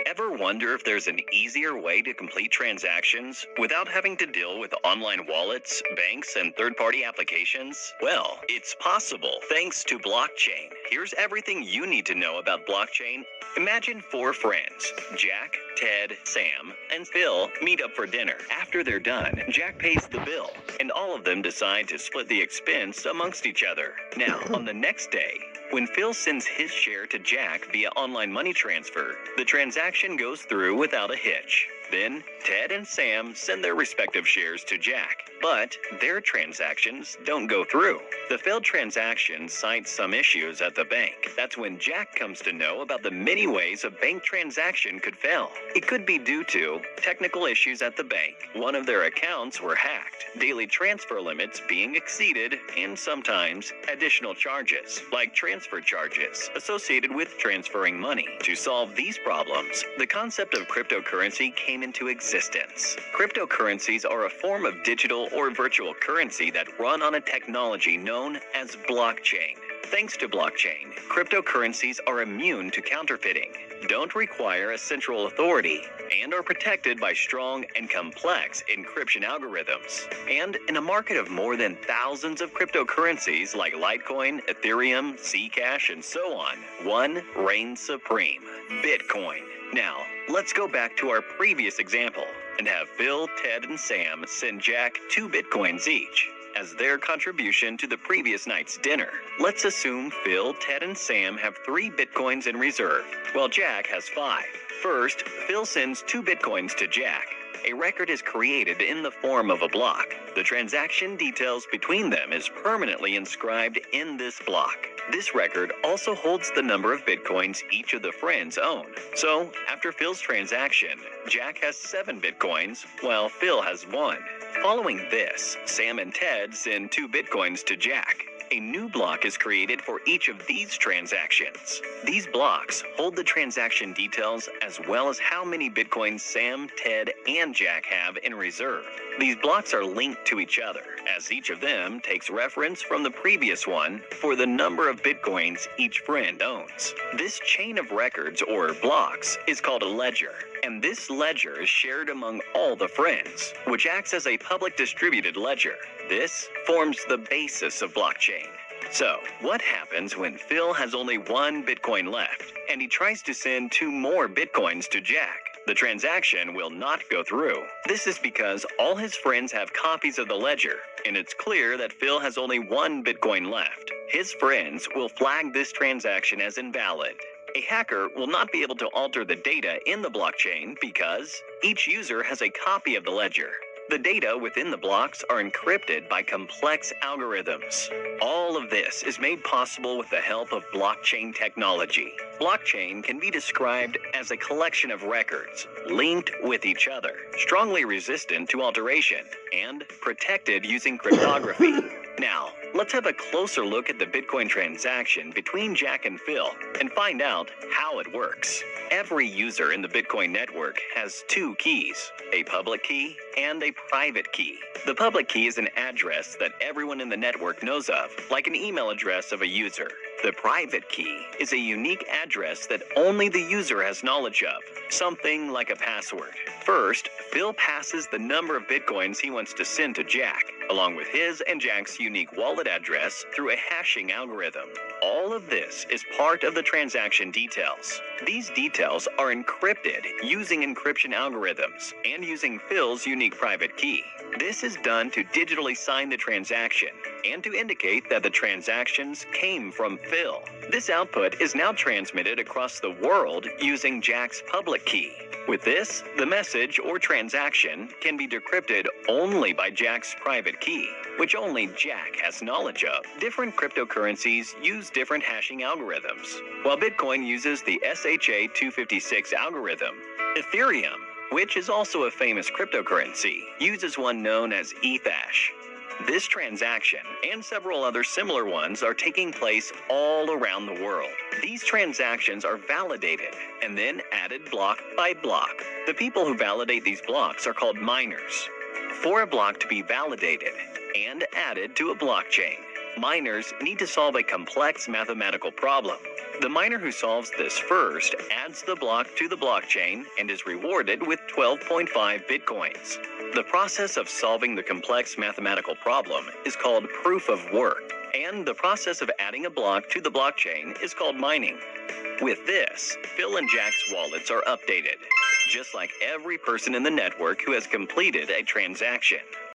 Ever wonder if there's an easier way to complete transactions without having to deal with online wallets, banks, and third-party applications? Well, it's possible thanks to blockchain. Here's everything you need to know about blockchain. Imagine four friends, Jack, Ted, Sam, and Phil, meet up for dinner. After they're done, Jack pays the bill, and all of them decide to split the expense amongst each other. Now, on the next day, when Phil sends his share to Jack via online money transfer, the transaction goes through without a hitch. Then, Ted and Sam send their respective shares to Jack, but their transactions don't go through. The failed transaction cites some issues at the bank. That's when Jack comes to know about the many ways a bank transaction could fail. It could be due to technical issues at the bank, one of their accounts were hacked, daily transfer limits being exceeded, and sometimes additional charges, like transfer charges associated with transferring money. To solve these problems, the concept of cryptocurrency came into existence. Cryptocurrencies are a form of digital or virtual currency that run on a technology known as blockchain. Thanks to blockchain, cryptocurrencies are immune to counterfeiting, don't require a central authority, and are protected by strong and complex encryption algorithms. And in a market of more than thousands of cryptocurrencies like Litecoin, Ethereum, Zcash, and so on, one reigns supreme: Bitcoin. Now, let's go back to our previous example and have Phil, Ted, and Sam send Jack 2 Bitcoins each as their contribution to the previous night's dinner. Let's assume Phil, Ted, and Sam have 3 Bitcoins in reserve, while Jack has 5. First, Phil sends 2 Bitcoins to Jack. A record is created in the form of a block. The transaction details between them is permanently inscribed in this block. This record also holds the number of Bitcoins each of the friends own. So, after Phil's transaction, Jack has 7 Bitcoins, while Phil has 1. Following this, Sam and Ted send 2 Bitcoins to Jack. A new block is created for each of these transactions. These blocks hold the transaction details as well as how many Bitcoins Sam, Ted, and Jack have in reserve. These blocks are linked to each other, as each of them takes reference from the previous one for the number of Bitcoins each friend owns. This chain of records, or blocks, is called a ledger, and this ledger is shared among all the friends, which acts as a public distributed ledger. This forms the basis of blockchain. So, what happens when Phil has only 1 Bitcoin left, and he tries to send 2 more Bitcoins to Jack? The transaction will not go through. This is because all his friends have copies of the ledger, and it's clear that Phil has only 1 Bitcoin left. His friends will flag this transaction as invalid. A hacker will not be able to alter the data in the blockchain because each user has a copy of the ledger. The data within the blocks are encrypted by complex algorithms. All of this is made possible with the help of blockchain technology. Blockchain can be described as a collection of records linked with each other, strongly resistant to alteration, and protected using cryptography. Now, let's have a closer look at the Bitcoin transaction between Jack and Phil and find out how it works. Every user in the Bitcoin network has 2 keys, a public key and a private key. The public key is an address that everyone in the network knows of, like an email address of a user. The private key is a unique address that only the user has knowledge of, something like a password. First, Phil passes the number of Bitcoins he wants to send to Jack, along with his and Jack's unique wallet address through a hashing algorithm. All of this is part of the transaction details. These details are encrypted using encryption algorithms and using Phil's unique private key. This is done to digitally sign the transaction and to indicate that the transactions came from Phil. This output is now transmitted across the world using Jack's public key. With this, the message or transaction can be decrypted only by Jack's private key, which only Jack has knowledge of. Different cryptocurrencies use different hashing algorithms. While Bitcoin uses the SHA-256 algorithm, Ethereum, which is also a famous cryptocurrency, uses one known as Ethash. This transaction and several other similar ones are taking place all around the world. These transactions are validated and then added block by block. The people who validate these blocks are called miners. For a block to be validated and added to a blockchain, miners need to solve a complex mathematical problem. The miner who solves this first adds the block to the blockchain and is rewarded with 12.5 bitcoins. The process of solving the complex mathematical problem is called proof of work, and the process of adding a block to the blockchain is called mining. With this, Phil and Jack's wallets are updated, just like every person in the network who has completed a transaction.